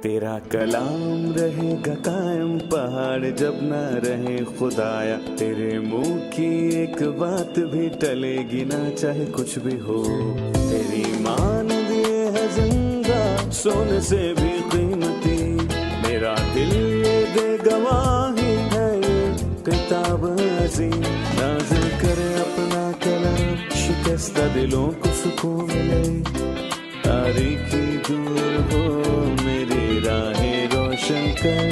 तेरा कलाम रहेगा कायम पहाड़ जब ना रहे खुदाया, तेरे मुंह की एक बात भी टलेगी ना चाहे कुछ भी हो। तेरी मान दिए है जिंदा सोने से भी कीमती, मेरा दिल ये दे गवाही है ये किताब अजीम। नाज़िल करे अपना कलाम, शिकस्ता दिलों को सुकून मिले, तारीखी दूर हो मेरी राहें रोशन कर।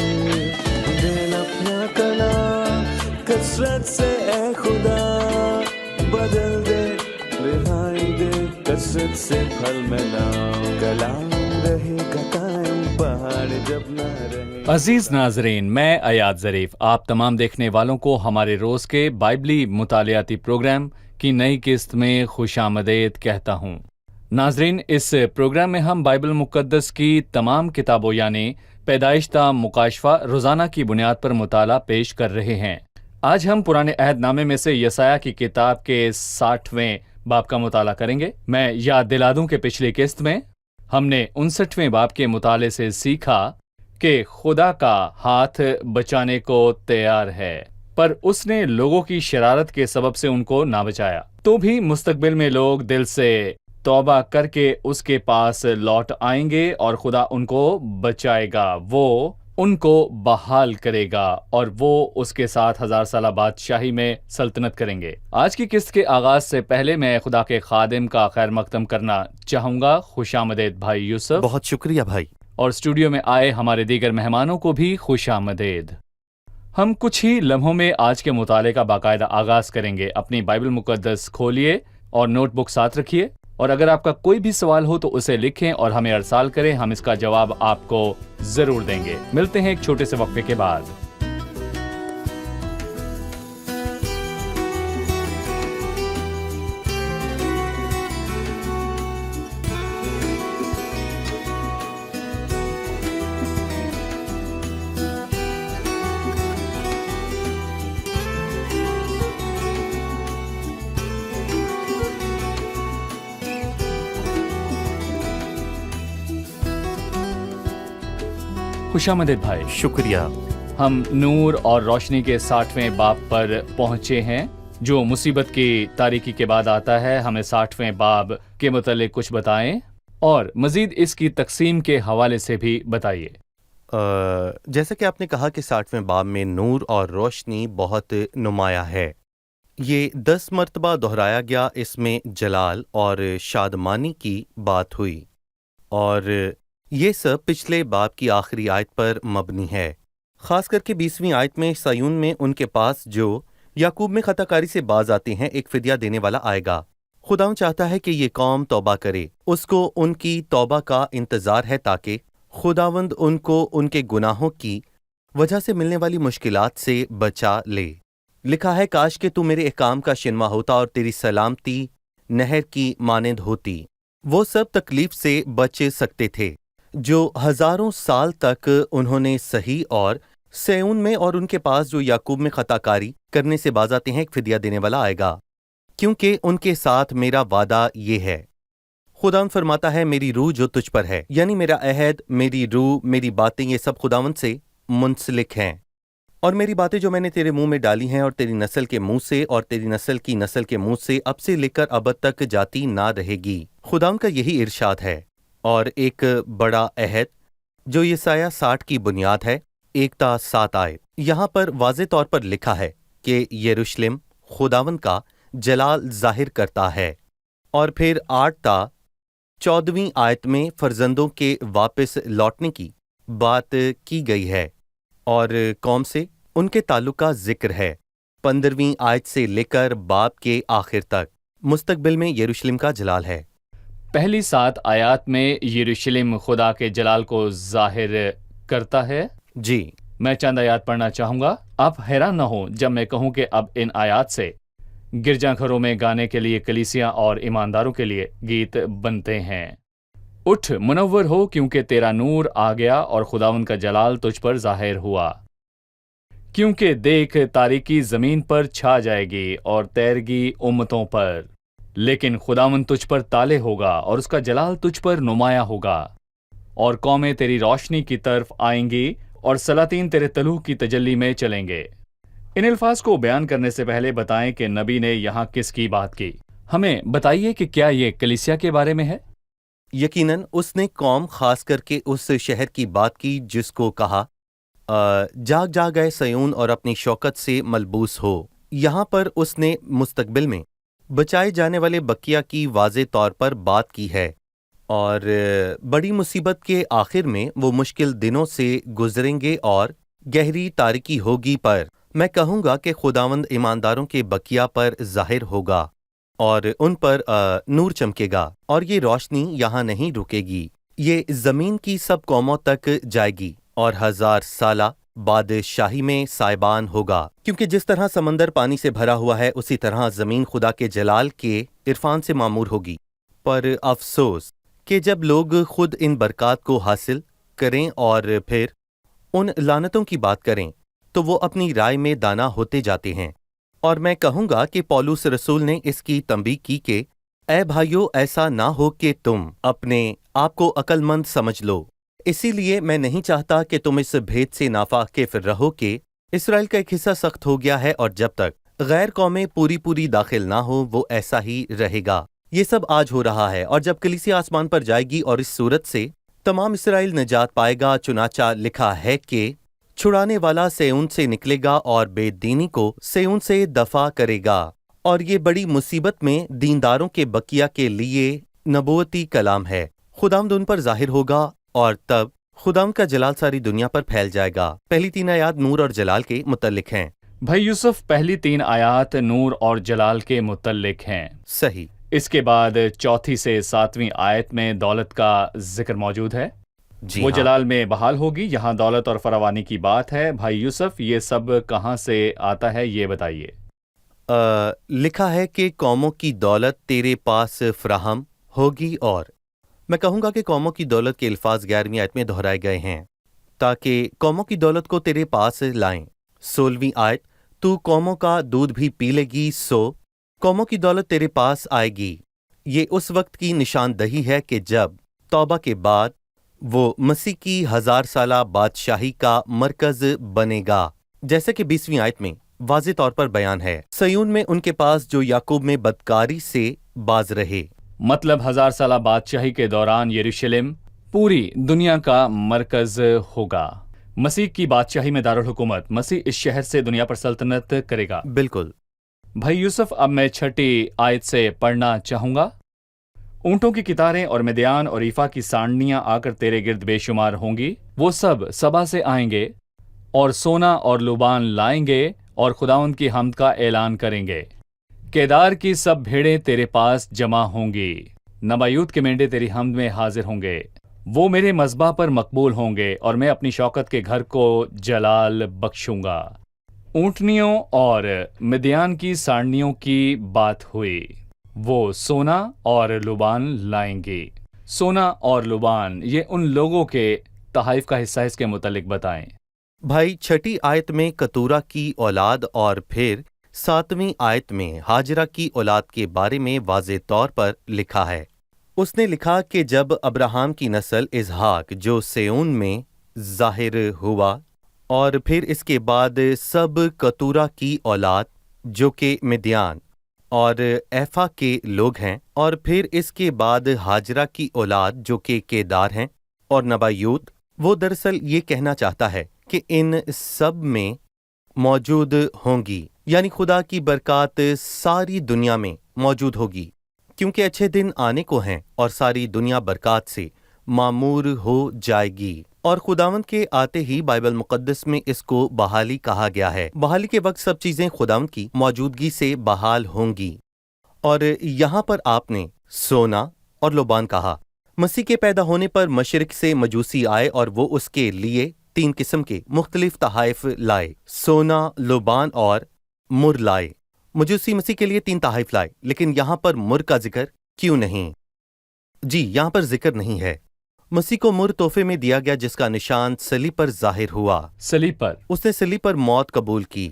दिल अपना कलाम कसरत से ए खुदा बदल दे, रिहाई दे कसरत से फल मिला, कलाम रहेगा कायम पहाड़ जब न रहे। अजीज नाजरीन, मैं अयाद ज़रीफ आप तमाम देखने वालों को हमारे रोज़ के बाइबली मुतालियाती प्रोग्राम की नई किस्त में खुशामदीद कहता हूँ। नाजरीन, इस प्रोग्राम में हम बाइबल मुक़द्दस की तमाम किताबों यानी पैदाइश ता मुकाशफा रोज़ाना की बुनियाद पर मुताला पेश कर रहे हैं। आज हम पुराने अहद नामे में से यसाया की किताब के 60वें बाब का मुताला करेंगे। मैं याद दिला दूं कि पिछली किस्त में हमने 59वें बाब के मुताले से सीखा कि खुदा का हाथ बचाने को तैयार है, पर उसने लोगों की शरारत के सबब से उनको ना बचाया। तो भी मुस्तकबिल में लोग दिल से तौबा करके उसके पास लौट आएंगे और खुदा उनको बचाएगा, वो उनको बहाल करेगा और वो उसके साथ 1000 साल बादशाही में सल्तनत करेंगे। आज की किस्त के आगाज से पहले मैं खुदा के खादिम का खैर मकदम करना चाहूंगा। खुशामदीद भाई यूसुफ। बहुत शुक्रिया भाई। और स्टूडियो में आए हमारे दीगर मेहमानों को भी खुशामदीद। हम कुछ ही लम्हों में आज के मुताले का बाकायदा आगाज करेंगे। अपनी बाइबल मुकद्दस खोलिए और नोटबुक साथ रखिए, और अगर आपका कोई भी सवाल हो तो उसे लिखें और हमें अरसाल करें, हम इसका जवाब आपको जरूर देंगे। मिलते हैं एक छोटे से वक्फे के बाद। खुशामदीद भाई। शुक्रिया। हम नूर और रोशनी के 60वें बाब पर पहुंचे हैं, जो मुसीबत की तारीकी के बाद आता है। हमें 60वें बाब के मुतालिक कुछ बताएं और मजीद इसकी तकसीम के हवाले से भी बताइए। जैसा कि आपने कहा कि 60वें बाब में नूर और रोशनी बहुत नुमाया है। ये 10 मरतबा दोहराया गया। इसमें जलाल और शादमानी की बात हुई, और ये सब पिछले बाब की आखिरी आयत पर मबनी है। खास करके 20वीं आयत में सयून में उनके पास जो याकूब में खताकारी से बाज आते हैं एक फिदिया देने वाला आएगा। खुदावन चाहता है कि ये कौम तौबा करे। उसको उनकी तौबा का इंतजार है ताकि खुदावंद उनको उनके गुनाहों की वजह से मिलने वाली मुश्किलात से बचा ले। लिखा है, काश के तू मेरे अहकाम का शिनमा होता और तेरी सलामती नहर की मानंद होती। वो सब तकलीफ से बच सकते थे जो हजारों साल तक उन्होंने सही और सयून में और उनके पास जो याकूब में खताकारी करने से बाज आते हैं एक फिदिया देने वाला आएगा, क्योंकि उनके साथ मेरा वादा ये है। खुदावन फरमाता है, मेरी रूह जो तुझ पर है, यानी मेरा अहद, मेरी रूह, मेरी बातें, ये सब खुदावन से मुंसलिक हैं। और मेरी बातें जो मैंने तेरे मुंह में डाली हैं और तेरी नस्ल के मुंह से और तेरी नस्ल की नस्ल के मुंह से अब से लेकर अबद तक जाती ना रहेगी। खुदावन का यही इरशाद है। और एक बड़ा अहद जो यसाया 60 की बुनियाद है, 1 ता 7 आयत, यहाँ पर वाज़े तौर पर लिखा है कि यरूशलेम खुदावन का जलाल जाहिर करता है। और फिर 8 ता 14वीं आयत में फर्जंदों के वापस लौटने की बात की गई है और कौम से उनके ताल्लुक का जिक्र है। 15वीं आयत से लेकर बाब के आखिर तक मुस्तकबिल में यरूशलेम का जलाल है। पहली 7 आयात में यरूशलेम खुदा के जलाल को जाहिर करता है। जी, मैं चंद आयात पढ़ना चाहूंगा। आप हैरान न हो जब मैं कहूं कि अब इन आयात से गिरजाघरों में गाने के लिए कलीसिया और ईमानदारों के लिए गीत बनते हैं। उठ मुनव्वर हो, क्योंकि तेरा नूर आ गया और खुदावन का जलाल तुझ पर जाहिर हुआ। क्योंकि देख, तारीकी जमीन पर छा जाएगी और तैरगी उम्मतों पर, लेकिन खुदावन तुझ पर ताले होगा और उसका जलाल तुझ पर नुमाया होगा। اور قومیں تیری روشنی کی طرف آئیں گی اور سلاطین تیرے تلوح کی تجلی میں چلیں گے۔ ان الفاظ کو بیان کرنے سے پہلے بتائیں کہ نبی نے یہاں کس کی بات کی؟ ہمیں بتائیے کہ کیا یہ کلیسیا کے بارے میں ہے؟ یقیناً اس نے قوم خاص کر کے اس شہر کی بات کی جس کو کہا جاگ جاگ اے سیون اور اپنی شوکت سے ملبوس ہو۔ یہاں پر اس نے مستقبل میں بچائے جانے والے بقیہ کی واضح طور پر بات کی ہے، اور بڑی مصیبت کے آخر میں وہ مشکل دنوں سے گزریں گے اور گہری تاریکی ہوگی، پر میں کہوں گا کہ خداوند ایمانداروں کے بقیہ پر ظاہر ہوگا اور ان پر نور چمکے گا، اور یہ روشنی یہاں نہیں رکے گی، یہ زمین کی سب قوموں تک جائے گی اور 1000 سالہ بادشاہی میں سائبان ہوگا، کیونکہ جس طرح سمندر پانی سے بھرا ہوا ہے اسی طرح زمین خدا کے جلال کے عرفان سے معمور ہوگی۔ پر افسوس کہ جب لوگ خود ان برکات کو حاصل کریں اور پھر ان لعنتوں کی بات کریں تو وہ اپنی رائے میں دانا ہوتے جاتے ہیں، اور میں کہوں گا کہ پولس رسول نے اس کی تنبیہ کی کہ اے بھائیو، ایسا نہ ہو کہ تم اپنے آپ کو عقل مند سمجھ لو۔ اسی لیے میں نہیں چاہتا کہ تم اس بھید سے ناواقف رہو کہ اسرائیل کا ایک حصہ سخت ہو گیا ہے، اور جب تک غیر قومیں پوری داخل نہ ہو وہ ایسا ہی رہے گا۔ یہ سب آج ہو رہا ہے، اور جب کلیسیا آسمان پر جائے گی اور اس صورت سے تمام اسرائیل نجات پائے گا، چنانچہ لکھا ہے کہ چھڑانے والا سیون سے نکلے گا اور بے دینی کو سیون سے دفع کرے گا، اور یہ بڑی مصیبت میں دینداروں کے بقیہ کے لیے نبوتی کلام ہے۔ خداوند ان پر ظاہر ہوگا اور تب خداوند کا جلال ساری دنیا پر پھیل جائے گا۔ پہلی 3 آیات نور اور جلال کے متعلق ہیں۔ بھائی یوسف، پہلی 3 آیات نور اور جلال کے متعلق ہیں۔ صحیح۔ اس کے بعد 4 سے 7 آیت میں دولت کا ذکر موجود ہے، جی وہ ہاں۔ جلال میں بحال ہوگی۔ یہاں دولت اور فراوانی کی بات ہے۔ بھائی یوسف، یہ سب کہاں سے آتا ہے یہ بتائیے۔ لکھا ہے کہ قوموں کی دولت تیرے پاس فراہم ہوگی، اور میں کہوں گا کہ قوموں کی دولت کے الفاظ 11ویں آیت میں دہرائے گئے ہیں تاکہ قوموں کی دولت کو تیرے پاس لائیں۔ 16ویں آیت، تو قوموں کا دودھ بھی پی لے گی، سو قوموں کی دولت تیرے پاس آئے گی۔ یہ اس وقت کی نشاندہی ہے کہ جب توبہ کے بعد وہ مسیح کی 1000 سالہ بادشاہی کا مرکز بنے گا، جیسے کہ 20ویں آیت میں واضح طور پر بیان ہے۔ سیون میں ان کے پاس جو یعقوب میں بدکاری سے باز رہے۔ مطلب 1000 سالہ بادشاہی کے دوران یروشلم پوری دنیا کا مرکز ہوگا۔ مسیح کی بادشاہی میں دارالحکومت، مسیح اس شہر سے دنیا پر سلطنت کرے گا۔ بالکل۔ بھائی یوسف، اب میں 6 آیت سے پڑھنا چاہوں گا۔ اونٹوں کی قطاریں اور مدیان اور ایفا کی سانڈنیاں آ کر تیرے گرد بے شمار ہوں گی، وہ سب سبا سے آئیں گے اور سونا اور لوبان لائیں گے اور خداوند کی حمد کا اعلان کریں گے۔ کیدار کی سب بھیڑیں تیرے پاس جمع ہوں گی، نبایوت کے مینڈے تیری حمد میں حاضر ہوں گے۔ وہ میرے مذبح پر مقبول ہوں گے اور میں اپنی شوکت کے گھر کو جلال بخشوں گا۔ اونٹنیوں اور مدیان کی سانڈنیوں کی بات ہوئی، وہ سونا اور لوبان لائیں گی۔ سونا اور لوبان، یہ ان لوگوں کے تحائف کا حصہ ہے، اس کے متعلق بتائیں۔ بھائی 6 آیت میں کتورہ کی اولاد اور پھر 7ویں آیت میں ہاجرہ کی اولاد کے بارے میں واضح طور پر لکھا ہے۔ اس نے لکھا کہ جب ابراہیم کی نسل اسحاق جو سیون میں ظاہر ہوا، اور پھر اس کے بعد سب کتورہ کی اولاد جو کہ مدیان اور ایفا کے لوگ ہیں، اور پھر اس کے بعد ہاجرہ کی اولاد جو کہ کیدار ہیں اور نبایوت، وہ دراصل یہ کہنا چاہتا ہے کہ ان سب میں موجود ہوں گی، یعنی خدا کی برکات ساری دنیا میں موجود ہوگی، کیونکہ اچھے دن آنے کو ہیں اور ساری دنیا برکات سے معمور ہو جائے گی۔ اور خداوند کے آتے ہی بائبل مقدس میں اس کو بحالی کہا گیا ہے۔ بحالی کے وقت سب چیزیں خداوند کی موجودگی سے بحال ہوں گی، اور یہاں پر آپ نے سونا اور لوبان کہا۔ مسیح کے پیدا ہونے پر مشرق سے مجوسی آئے اور وہ اس کے لیے 3 قسم کے مختلف تحائف لائے، سونا، لوبان اور مر لائے۔ مجوسی مسیح کے لیے 3 تحائف لائے، لیکن یہاں پر مر کا ذکر کیوں نہیں؟ جی، یہاں پر ذکر نہیں ہے۔ مسیح کو مر تحفے میں دیا گیا جس کا نشان صلیب پر ظاہر ہوا۔ صلیب پر اس نے صلیب پر موت قبول کی،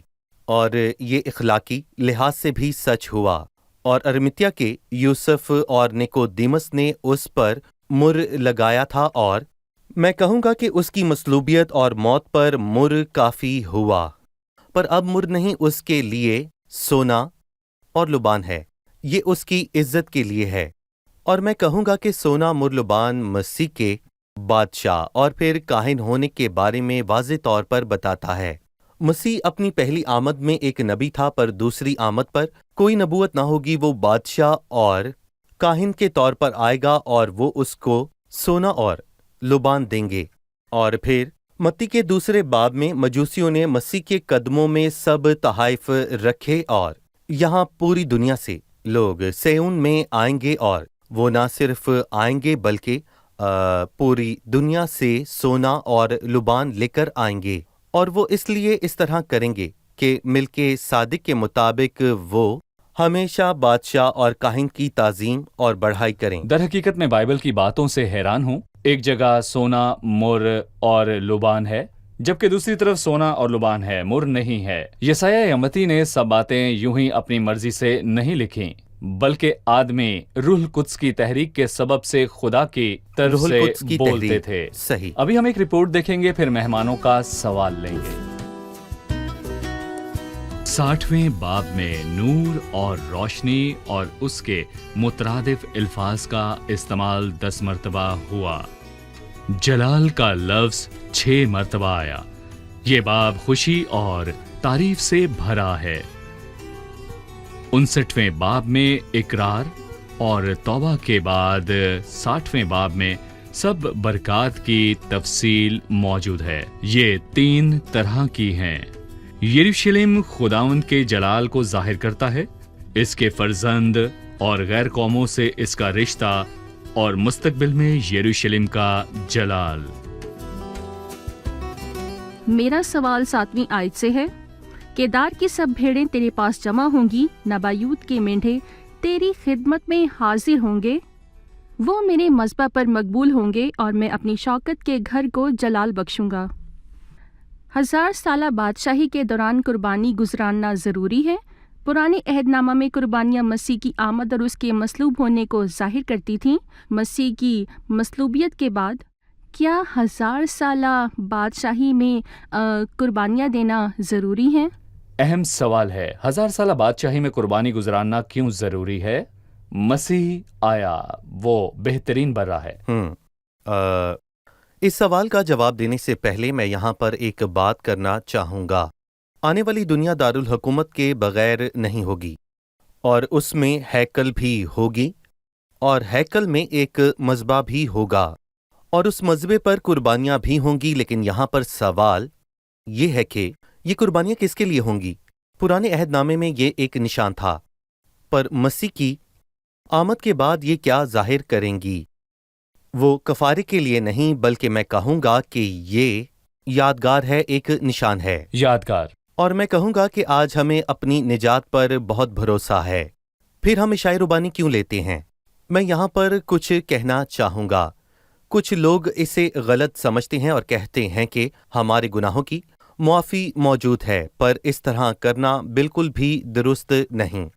اور یہ اخلاقی لحاظ سے بھی سچ ہوا، اور ارمتیا کے یوسف اور نیکودیمس نے اس پر مر لگایا تھا، اور मैं कहूँगा कि उसकी मसलूबियत और मौत पर मुर काफ़ी हुआ, पर अब मुर नहीं उसके लिए सोना और लुबान है, ये उसकी इज्जत के लिए है। और मैं कहूँगा कि सोना मुर लुबान मसीह के बादशाह और फिर काहिन होने के बारे में वाज़े तौर पर बताता है। मसीह अपनी पहली आमद में एक नबी था, पर दूसरी आमद पर कोई नबूवत ना होगी। वो बादशाह और काहिन के तौर पर आएगा और वो उसको सोना और लुबान देंगे। और फिर मत्ती के दूसरे बाब में मजूसियों ने मसीह के कदमों में सब तहाइफ रखे और यहाँ पूरी दुनिया से लोग सेऊन में आएंगे, और वो ना सिर्फ आएंगे बल्कि पूरी दुनिया से सोना और लुबान लेकर आएंगे। और वो इसलिए इस तरह करेंगे कि मिलके सादिक के मुताबिक वो हमेशा बादशाह और काहिन की ताजीम और बढ़ाई करें। दर हकीकत में बाइबल की बातों से हैरान हूँ। एक जगह सोना, मुर और लुबान है, जबकि दूसरी तरफ सोना और लुबान है, मुर नहीं है। यशायाह या मत्ती ने सब बातें यूं ही अपनी मर्जी से नहीं लिखी, बल्कि आदमी रूह कुद्स की तहरीक के सबब से खुदा की तरफ रूहुल से कुद्स की बोलते तहरीक, थे। सही। अभी हम एक रिपोर्ट देखेंगे, फिर मेहमानों का सवाल लेंगे। 60वें बाब में नूर और रोशनी और उसके मुतरादिफ अल्फाज का इस्तेमाल 10 मरतबा हुआ। जलाल का लफ्ज 6 मरतबा आया। ये बाब खुशी और तारीफ से भरा है। 59वें बाब में इकरार और तौबा के बाद 60वें बाब में सब बरकात की तफसील मौजूद है। ये 3 तरह की हैं। यरूशलेम खुदावंद के जलाल को जाहिर करता है, इसके फर्जंद और गैर कौमों से इसका रिश्ता, और मुस्तकबिल में यरूशलेम का जलाल। मेरा सवाल 7वीं आयत से है। केदार की सब भेड़ें तेरे पास जमा होंगी, नबायूत के मेंढे तेरी खिदमत में हाजिर होंगे। वो मेरे मज़बा पर मकबूल होंगे और मैं अपनी शौकत के घर को जलाल बख्शूंगा। 1000 साला बादशाही के दौरान कुर्बानी गुजराना ज़रूरी है। पुराने अहदनामा में कुर्बानियाँ मसीह की आमद और उसके मसलूब होने को जाहिर करती थीं। मसीह की मसलूबियत के बाद क्या 1000 साला बादशाही में कुर्बानियाँ देना ज़रूरी हैं? अहम सवाल है, 1000 साला बादशाही में कुर्बानी गुजराना क्यों जरूरी है? मसीह आया, वो बेहतरीन बर्रा है। इस सवाल का जवाब देने से पहले मैं यहाँ पर एक बात करना चाहूँगा। आने वाली दुनिया दारुल हुकूमत के बगैर नहीं होगी, और उसमें हैकल भी होगी, और हैकल में एक मज़बा भी होगा, और उस मज़बे पर कुर्बानियाँ भी होंगी। लेकिन यहाँ पर सवाल ये है कि ये कुर्बानियाँ किसके लिए होंगी? पुराने अहदनामे में ये एक निशान था, पर मसीह की आमद के बाद ये क्या जाहिर करेंगी? वो कफारे के लिए नहीं, बल्कि मैं कहूँगा कि ये यादगार है, एक निशान है, यादगार। और मैं कहूँगा कि आज हमें अपनी निजात पर बहुत भरोसा है। फिर हम इशाए रुबानी क्यों लेते हैं? मैं यहाँ पर कुछ कहना चाहूँगा। कुछ लोग इसे गलत समझते हैं और कहते हैं कि हमारे गुनाहों की मुआफ़ी मौजूद है, पर इस तरह करना बिल्कुल भी दुरुस्त नहीं।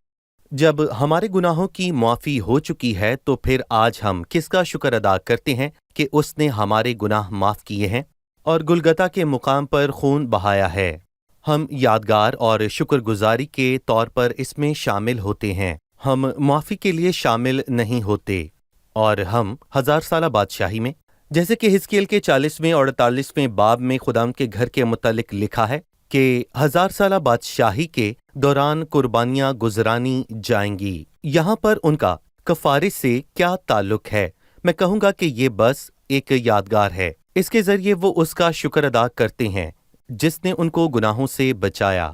जब हमारे गुनाहों की मुआफ़ी हो चुकी है, तो फिर आज हम किसका शुक्र अदा करते हैं कि उसने हमारे गुनाह माफ़ किए हैं और गुलगता के मुकाम पर खून बहाया है। हम यादगार और शुक्रगुजारी के तौर पर इसमें शामिल होते हैं। हम मुआफ़ी के लिए शामिल नहीं होते। और हम 1000 साला बादशाही में, जैसे कि हिजकिय्याल के 40वें और 48वें बाब में खुदाम के घर के मुतालिक लिखा है कि 1000 साला बादशाही के दौरान कुर्बानियाँ गुजरानी जाएंगी। यहाँ पर उनका कफारे से क्या ताल्लुक है? मैं कहूँगा कि ये बस एक यादगार है। इसके जरिए वो उसका शुक्र अदा करते हैं जिसने उनको गुनाहों से बचाया।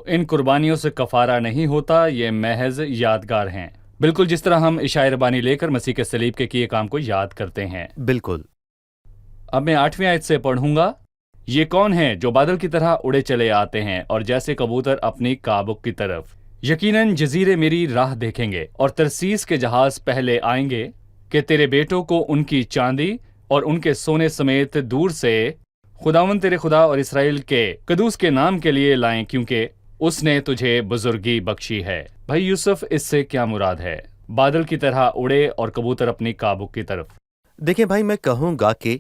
इन कुर्बानियों से कफारा नहीं होता, ये महज यादगार हैं, बिल्कुल जिस तरह हम इशाए रबानी लेकर मसीह के सलीब के किए काम को याद करते हैं। बिल्कुल। अब मैं 8वीं आयत से पढ़ूंगा। ये कौन है जो बादल की तरह उड़े चले आते हैं और जैसे कबूतर अपनी काबुक की तरफ? यकीनन जजीरे मेरी राह देखेंगे और तरसीस के जहाज पहले आएंगे कि तेरे बेटों को उनकी चांदी और उनके सोने समेत दूर से खुदावन तेरे खुदा और इसराइल के कदूस के नाम के लिए लाएं, क्योंकि उसने तुझे बुजुर्गी बख्शी है। भाई यूसुफ, इससे क्या मुराद है? बादल की तरह उड़े और कबूतर अपनी काबुक की तरफ। देखिए भाई, मैं कहूँगा कि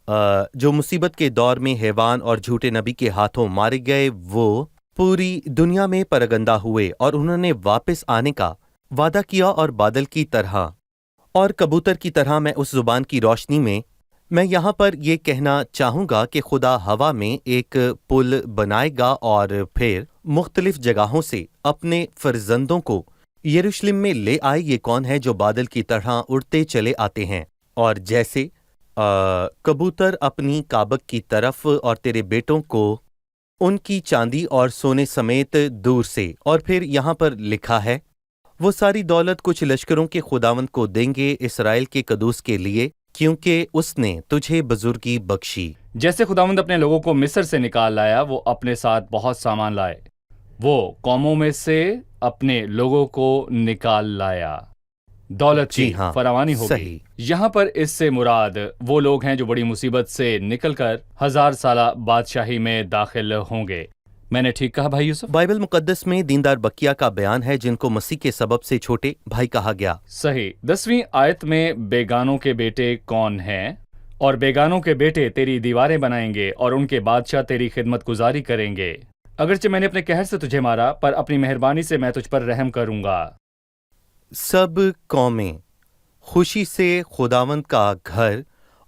जो मुसीबत के दौर में हैवान और झूठे नबी के हाथों मारे गए, वो पूरी दुनिया में परगंदा हुए और उन्होंने वापस आने का वादा किया और बादल की तरह और कबूतर की तरह मैं उस जुबान की रोशनी में। मैं यहाँ पर ये कहना चाहूँगा कि खुदा हवा में एक पुल बनाएगा और फिर मुख्तलिफ जगहों से अपने फर्जंदों को यरूशलेम में ले आए। ये कौन है जो बादल की तरह उड़ते चले आते हैं और जैसे कबूतर अपनी काबक की तरफ, और तेरे बेटों को उनकी चांदी और सोने समेत दूर से। और फिर यहाँ पर लिखा है, वो सारी दौलत कुछ लश्करों के खुदावंद को देंगे, इसराइल के कदूस के लिए, क्योंकि उसने तुझे बुजुर्गी बख्शी। जैसे खुदावंद अपने लोगों को मिस्र से निकाल लाया, वो अपने साथ बहुत सामान लाए। वो कौमों में से अपने लोगों को निकाल लाया। दौलत जी की हाँ, फरावानी होगी। सही। यहाँ पर इससे मुराद वो लोग हैं जो बड़ी मुसीबत से निकलकर 1000 साला बादशाही में दाखिल होंगे। मैंने ठीक कहा भाई यूसुफ? बाइबल मुकद्दस में दीनदार बकिया का बयान है, जिनको मसीह के सबब से छोटे भाई कहा गया। सही। 10वीं आयत में बेगानों के बेटे कौन हैं? और बेगानों के बेटे तेरी दीवारें बनाएंगे और उनके बादशाह तेरी खिदमत गुजारी करेंगे। अगरचे मैंने अपने कहर से तुझे मारा, पर अपनी मेहरबानी से मैं तुझ पर रहम करूंगा। सब कौमें खुशी से खुदावंद का घर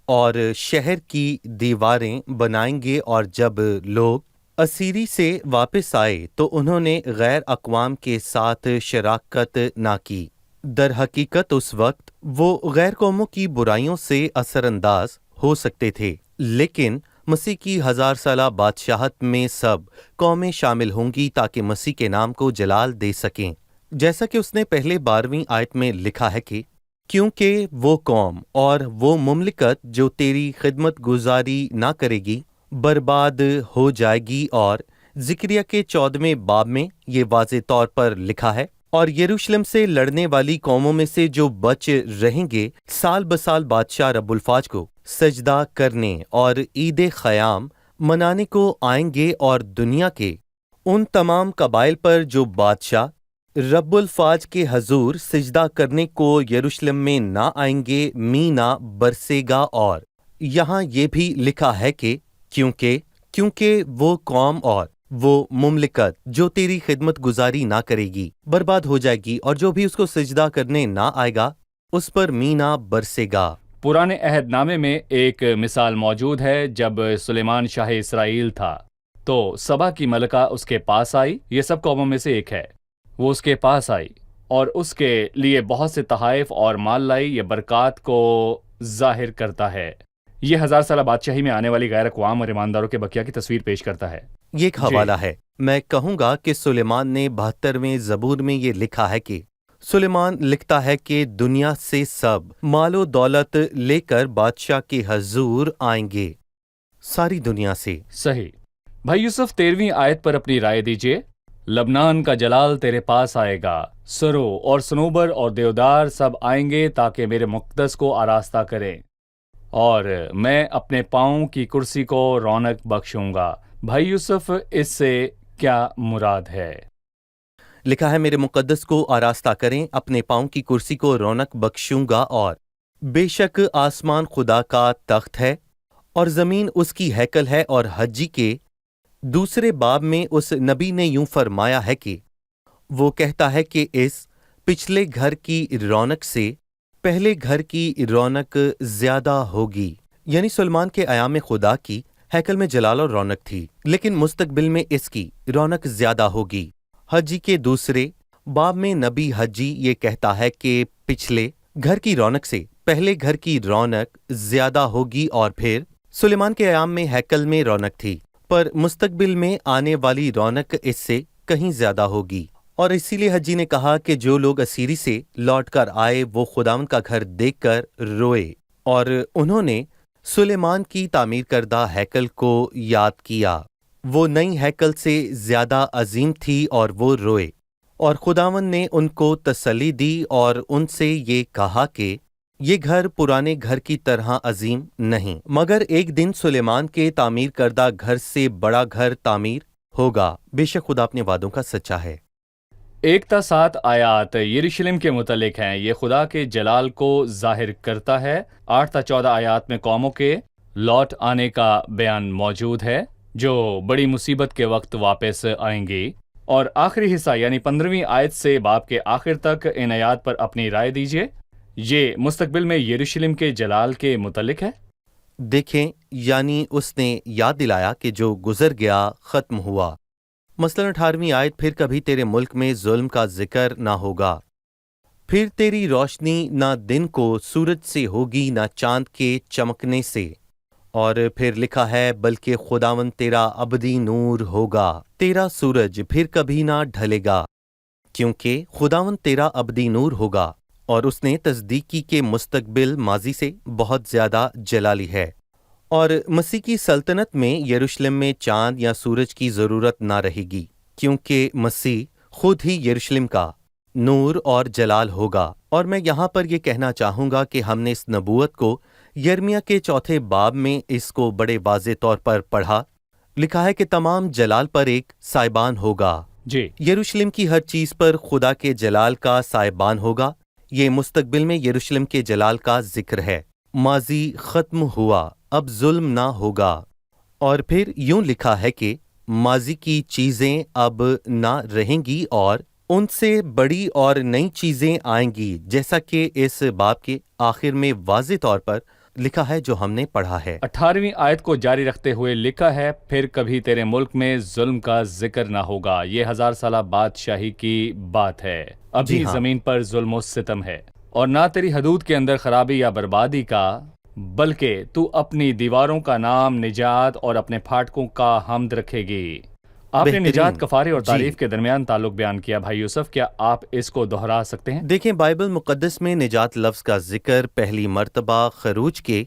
और शहर की दीवारें बनाएंगे, और जब लोग असीरी से वापस आए तो उन्होंने गैर अक़वाम के साथ शराकत ना की। दर हकीकत उस वक्त वो गैर कौमों की बुराइयों से असरअंदाज हो सकते थे, लेकिन मसीह की 1000 साला बादशाहत में सब कौमें शामिल होंगी ताकि मसीह के नाम को जलाल दे सकें। जैसा कि उसने पहले 12वीं आयत में लिखा है कि क्योंकि वो कौम और वो मुमलिकत जो तेरी खिदमत गुजारी ना करेगी बर्बाद हो जाएगी। और ज़िक्रिया के 14वें बाब में ये वाज़े तौर पर लिखा है, और यरूशलेम से लड़ने वाली कौमों में से जो बच रहेंगे साल बसाल बादशाह रब्बुल फाज को सजदा करने और ईद ख़याम मनाने को आएंगे, और दुनिया के उन तमाम कबाइल पर जो बादशाह रब्बुल फाज के हजूर सजदा करने को यरूशलेम में ना आएंगे, मीना बरसेगा। और यहाँ ये भी लिखा है कि क्योंकि वो कौम और वो मुमलिकत जो तेरी खिदमत गुजारी ना करेगी बर्बाद हो जाएगी, और जो भी उसको सजदा करने ना आएगा उस पर मीना बरसेगा। पुराने अहदनामे में एक मिसाल मौजूद है। जब सुलेमान शाह इसराइल था तो सबा की मलका उसके पास आई। ये सब कौमों में से एक है। वो उसके पास आई और उसके लिए बहुत से तहाइफ और माल लाई। ये बरक़ात को जाहिर करता है। ये 1000 साला बादशाही में आने वाली गैर अक़वाम और ईमानदारों के बकिया की तस्वीर पेश करता है। ये एक हवाला है। मैं कहूँगा कि सुलेमान ने 72वें ज़बूर में ये लिखा है कि सुलेमान लिखता है कि दुनिया से सब मालो दौलत लेकर बादशाह के हजूर आएंगे, सारी दुनिया से। सही। भाई यूसुफ 13वीं आयत पर अपनी राय दीजिए। लबनान का जलाल तेरे पास आएगा, सरो और सनोबर और देवदार सब आएंगे ताकि मेरे मुक़द्दस को आरास्ता करें, और मैं अपने पाँव की कुर्सी को रौनक बख्शूंगा। भाई यूसुफ, इससे क्या मुराद है? लिखा है, मेरे मुक़द्दस को आरास्ता करें, अपने पाँव की कुर्सी को रौनक बख्शूंगा। और बेशक आसमान खुदा का तख्त है और ज़मीन उसकी हैकल है। और हज्जी के 2 बाब में उस नबी ने यूं फरमाया है कि वो कहता है कि इस पिछले घर की रौनक से पहले घर की रौनक ज्यादा होगी। यानी सुलेमान के अयाम खुदा की हैकल में जलाल और रौनक थी, लेकिन मुस्तकबिल में इसकी रौनक ज्यादा होगी। हज्जी के 2 बाब में नबी हज्जी ये कहता है कि पिछले घर की रौनक से पहले घर की रौनक ज्यादा होगी, और फिर सुलेमान के अयाम में हैकल में रौनक थी, पर मुस्तकबिल में आने वाली रौनक इससे कहीं ज्यादा होगी। और इसीलिए हज्जी ने कहा कि जो लोग असीरी से लौट कर आए वो खुदावंद का घर देखकर रोए, और उन्होंने सुलेमान की तामीर करदा हैकल को याद किया। वो नई हैकल से ज्यादा अजीम थी और वो रोए, और खुदावंद ने उनको तसल्ली दी और उनसे ये कहा कि ये घर पुराने घर की तरह अजीम नहीं, मगर एक दिन सुलेमान के तामीर करदा घर से बड़ा घर तामीर होगा। बेशक खुदा अपने वादों का सच्चा है। 1-7 आयात यरूशलेम के मुतल्लिक हैं। ये खुदा के जलाल को जाहिर करता है। 8-14 आयात में कौमों के लौट आने का बयान मौजूद है जो बड़ी मुसीबत के वक्त वापस आएंगी। और आखिरी हिस्सा यानी 15वीं आयत से बाब के आखिर तक इन आयात पर अपनी राय दीजिए। ये मुस्तकबिल में यरूशलेम के जलाल के मुतल्लिक है। देखें, यानी उसने याद दिलाया कि जो गुजर गया खत्म हुआ। मसलन 18वीं आयत, फिर कभी तेरे मुल्क में जुल्म का जिक्र ना होगा, फिर तेरी रोशनी ना दिन को सूरज से होगी ना चांद के चमकने से। और फिर लिखा है, बल्कि खुदावन तेरा अबदी नूर होगा, तेरा सूरज फिर कभी ना ढलेगा, क्योंकि खुदावन तेरा अबदी नूर होगा। और उसने तस्दीकी के मुस्तकबिल माजी से बहुत ज़्यादा जलाली है। और मसीह की सल्तनत में यरूशलेम में चांद या सूरज की ज़रूरत ना रहेगी, क्योंकि मसीह खुद ही यरूशलेम का नूर और जलाल होगा। और मैं यहाँ पर यह कहना चाहूँगा कि हमने इस नबूवत को यिर्मयाह के 4 बाब में इसको बड़े वाज़े तौर पर पढ़ा। लिखा है कि तमाम जलाल पर एक साइबान होगा। जी, यरूशलेम की हर चीज़ पर खुदा के जलाल का साइबान होगा। ये मुस्तकबिल में यरूशलेम के जलाल का जिक्र है। माजी ख़त्म हुआ, अब जुल्म ना होगा। और फिर यूं लिखा है कि माजी की चीज़ें अब ना रहेंगी और उनसे बड़ी और नई चीज़ें आएंगी, जैसा कि इस बाब के आखिर में वाज़े तौर पर लिखा है जो हमने पढ़ा है। 18वीं आयत को जारी रखते हुए लिखा है, फिर कभी तेरे मुल्क में जुल्म का जिक्र ना होगा। ये 1000 साला बादशाही की बात है। अभी जी हाँ। जमीन पर जुल्म और सितम है, और ना तेरी हदूद के अंदर खराबी या बर्बादी का, बल्कि तू अपनी दीवारों का नाम निजात और अपने फाटकों का हम्द रखेगी। आपने बेहतरीन। निजात, कफारे और जी। तारीफ के दरमियान ताल्लुक बयान किया। भाई यूसुफ, क्या आप इसको दोहरा सकते हैं? देखें, बाइबल मुकद्दस में निजात लफ्ज़ का जिक्र पहली मर्तबा खरूज के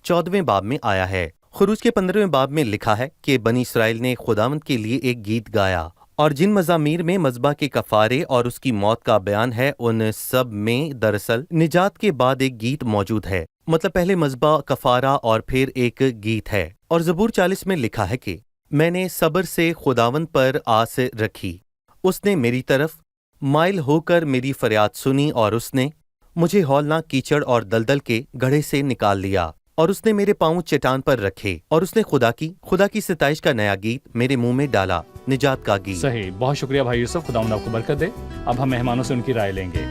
14वें बाब में आया है। खरूज के 15वें बाब में लिखा है कि बनी इसराइल ने खुदावंद के लिए एक गीत गाया, और जिन मज़ामीर में मज़बा के कफ़ारे और उसकी मौत का बयान है, उन सब में दरअसल निजात के बाद एक गीत मौजूद है। मतलब पहले मज़बा, कफ़ारा और फिर एक गीत है। और ज़बूर 40 में लिखा है कि मैंने सब्र से खुदावंद पर आस रखी, उसने मेरी तरफ माइल होकर मेरी फरियाद सुनी, और उसने मुझे हौलनाक कीचड़ और दलदल के गड्ढे से निकाल लिया, और उसने मेरे पाँव चट्टान पर रखे, और उसने खुदा की सिताइश का नया गीत मेरे मुंह में डाला, निजात का गीत। सही, बहुत शुक्रिया भाई यूसुफ, खुदावंद आपको बरकत दे। अब हम मेहमानों से उनकी राय लेंगे।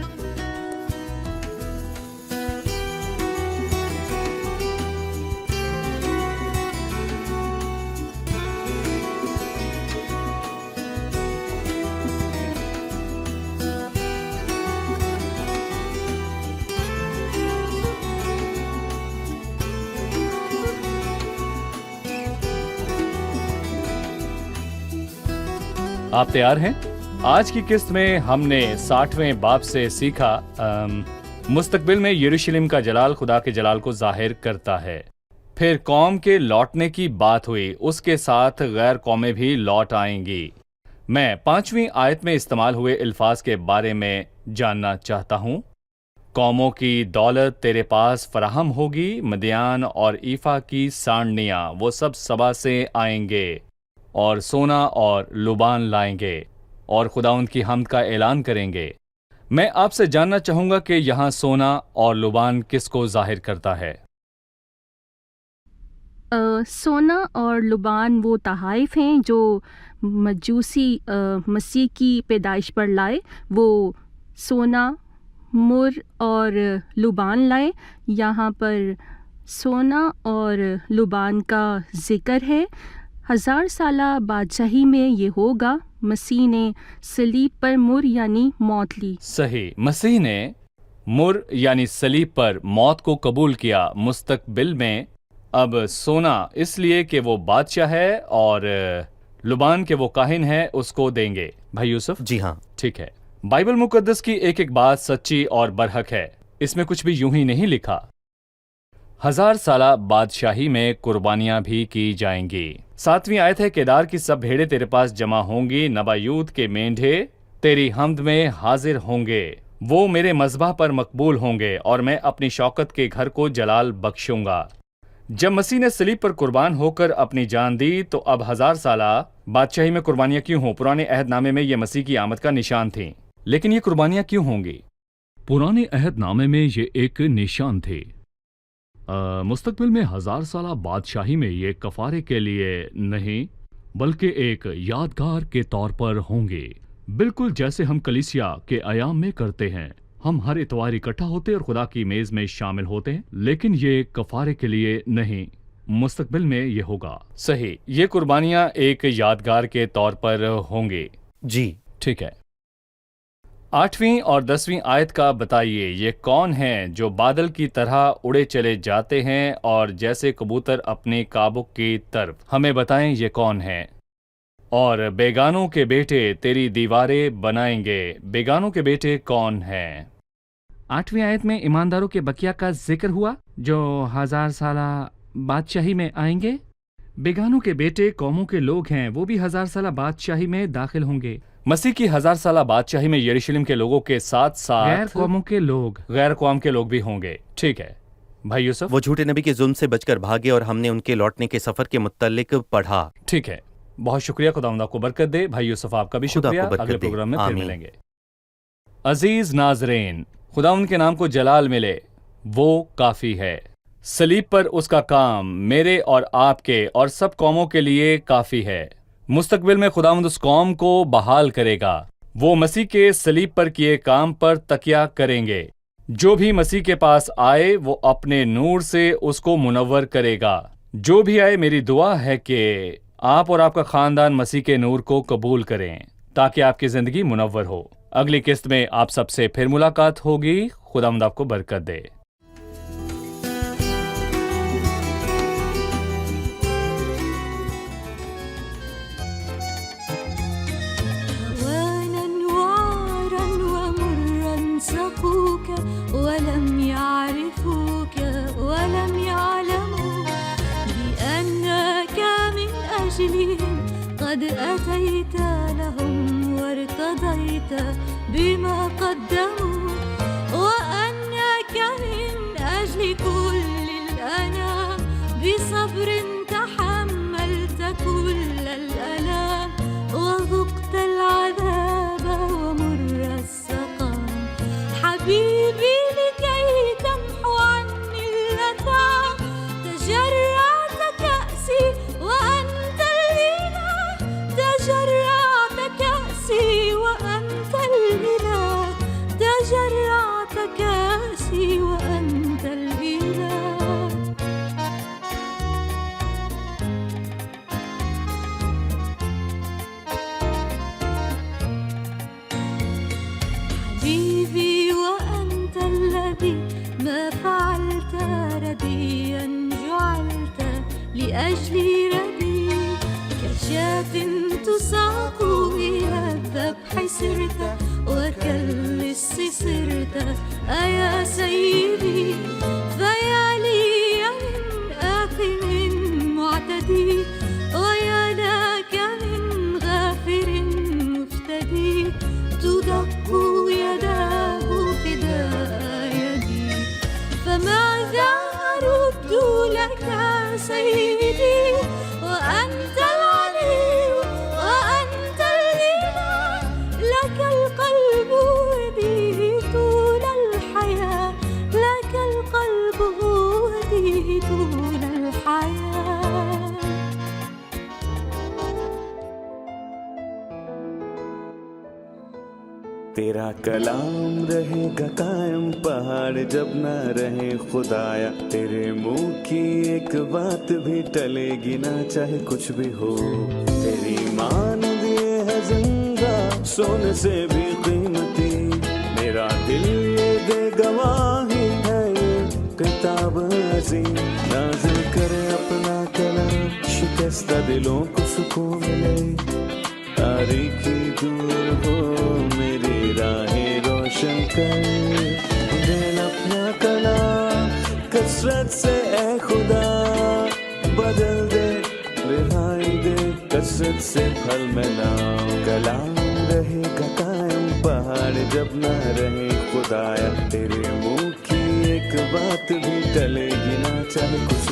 आप तैयार हैं? आज की किस्त में हमने 60वें बाब से सीखा, मुस्तकबिल में यरूशलेम का जलाल खुदा के जलाल को जाहिर करता है। फिर कौम के लौटने की बात हुई, उसके साथ गैर कौमें भी लौट आएंगी। मैं 5वीं आयत में इस्तेमाल हुए अल्फाज के बारे में जानना चाहता हूँ। कौमों की दौलत तेरे पास फराहम होगी, मदियान और ईफा की सांडनियाँ वो सब सबा से आएंगे, और सोना और लुबान लाएंगे, और खुदाउन की हम्द का ऐलान करेंगे। मैं आपसे जानना चाहूंगा कि यहाँ सोना और लुबान किसको जाहिर करता है? सोना और लुबान वो तहाइफ हैं जो मजूसी मसीह की पैदाइश पर लाए। वो सोना, मुर और लुबान लाए। यहाँ पर सोना और लुबान का जिक्र है। 1000 साला बादशाही में ये होगा। मसीह ने सलीब पर मुर यानी मौत ली। सही, मसीह ने मुर यानी सलीब पर मौत को कबूल किया। मुस्तकबिल में अब सोना इसलिए कि वो बादशाह है, और लुबान के वो काहिन है, उसको देंगे। भाई यूसुफ? जी हाँ। ठीक है। बाइबल मुकद्दस की एक एक बात सच्ची और बरहक है। इसमें कुछ भी यूं ही नहीं लिखा। 1000 साला बादशाही में कुर्बानियां भी की जाएंगी। 7वीं आयत है, केदार की सब भेड़ें तेरे पास जमा होंगी, नबायूत के मेंढे तेरी हम्द में हाजिर होंगे। वो मेरे मज़बा पर मकबूल होंगे, और मैं अपनी शौकत के घर को जलाल बख्शूंगा। जब मसीह ने सलीब पर कुर्बान होकर अपनी जान दी, तो अब 1000 साला बादशाही में कुर्बानियां क्यों हों? पुराने अहदनामे में ये मसीह की आमद का निशान थी, लेकिन ये कुर्बानियां क्यों होंगी? पुराने अहदनामे में ये एक निशान थे। مستقبل میں 1000 سالہ بادشاہی میں یہ کفارے کے لیے نہیں بلکہ ایک یادگار کے طور پر ہوں گے، بالکل جیسے ہم کلیسیا کے ایام میں کرتے ہیں۔ ہم ہر اتوار اکٹھا ہوتے اور خدا کی میز میں شامل ہوتے ہیں، لیکن یہ کفارے کے لیے نہیں، مستقبل میں یہ ہوگا۔ صحیح، یہ قربانیاں ایک یادگار کے طور پر ہوں گے۔ جی ٹھیک ہے، 8ویں اور 10ویں آیت کا بتائیے، یہ کون ہیں جو بادل کی طرح اڑے چلے جاتے ہیں اور جیسے کبوتر اپنے قابو کی طرف؟ ہمیں بتائیں یہ کون ہیں۔ اور بیگانوں کے بیٹے تیری دیواریں بنائیں گے۔ بیگانوں کے بیٹے کون ہیں؟ 8ویں آیت میں ایمانداروں کے بقیہ کا ذکر ہوا جو 1000 سالہ بادشاہی میں آئیں گے۔ بیگانوں کے بیٹے قوموں کے لوگ ہیں، وہ بھی 1000 سالہ بادشاہی میں داخل ہوں گے۔ مسیح کی 1000 سالہ بادشاہی میں یروشلم کے لوگوں کے ساتھ غیر ساتھ قوموں کے لوگ، غیر قوم کے لوگ بھی ہوں گے۔ ٹھیک ہے بھائی یوسف؟ وہ جھوٹے نبی کے ظلم سے بچ کر بھاگے اور ہم نے ان کے لوٹنے کے سفر کے متعلق پڑھا۔ ٹھیک ہے، بہت شکریہ، خداوند آپ کو برکت دے۔ بھائی یوسف آپ کا بھی خدا شکریہ، کو برکت اگلے دے۔ پروگرام میں پھر آمین۔ ملیں گے۔ عزیز ناظرین، خداوند کے نام کو جلال ملے، وہ کافی ہے۔ صلیب پر اس کا کام میرے اور آپ کے اور سب قوموں کے لیے کافی ہے۔ مستقبل میں خداوند اس قوم کو بحال کرے گا۔ وہ مسیح کے صلیب پر کیے کام پر تکیہ کریں گے۔ جو بھی مسیح کے پاس آئے وہ اپنے نور سے اس کو منور کرے گا۔ جو بھی آئے، میری دعا ہے کہ آپ اور آپ کا خاندان مسیح کے نور کو قبول کریں تاکہ آپ کی زندگی منور ہو۔ اگلی قسط میں آپ سب سے پھر ملاقات ہوگی۔ خداوند آپ کو برکت دے۔ هوانا وعارا ومرا سقوك ولم يعرفوك ولم يعلموا بأنك من أجلهم قد أتيت لهم وارتضيت بما قدموا وأنك من أجل كل الأنام بصبر تحملت كل الألام وذقت العذاب ومر السقام حبيبي لكي تمحو عني اللثام تجرعت كأسي وأنت الإله تجرعت كأسي وأنت الإله تجرعت كأسي وأنت الإله حبيبي وأنت الذي ما فعلت رديا جعلت لأجلي ردي كشاة تساق إلى الذبح سرت وكاللص صرت أيا سيدي فيا لي من آثم معتدي ويا لك من غافر مفتدي تدق يداه فداء يدي فماذا أرد لك سيدي وأنت العلي وأنت الإله لك القلب وديه طول الحياة لك القلب وديه طول الحياة تیرا کلام رہے گا قائم پہاڑ جب نہ رہے خدایا، تیرے منہ کی ایک بات بھی ٹلے گی نہ چاہے کچھ بھی ہو۔ تیری مانند یہ ہے زندہ سونے سے بھی قیمتی، میرا دل یہ دے گواہی ہے یہ کتاب عظیم، نازل کرے اپنا کلام شکستہ دلوں کو سکون ملے، تاریکی دور ہو میری راہیں روشن کر، دل اپنا کلام کثرت سے اے خدا بدل دے، رہائی دے کثرت سے پھل ملاؤ۔ کلام رہے گا قائم پہاڑ جب نہ رہے خدایا، تیرے منہ کی ایک بات بھی ٹلے گی نہ چاہے کچھ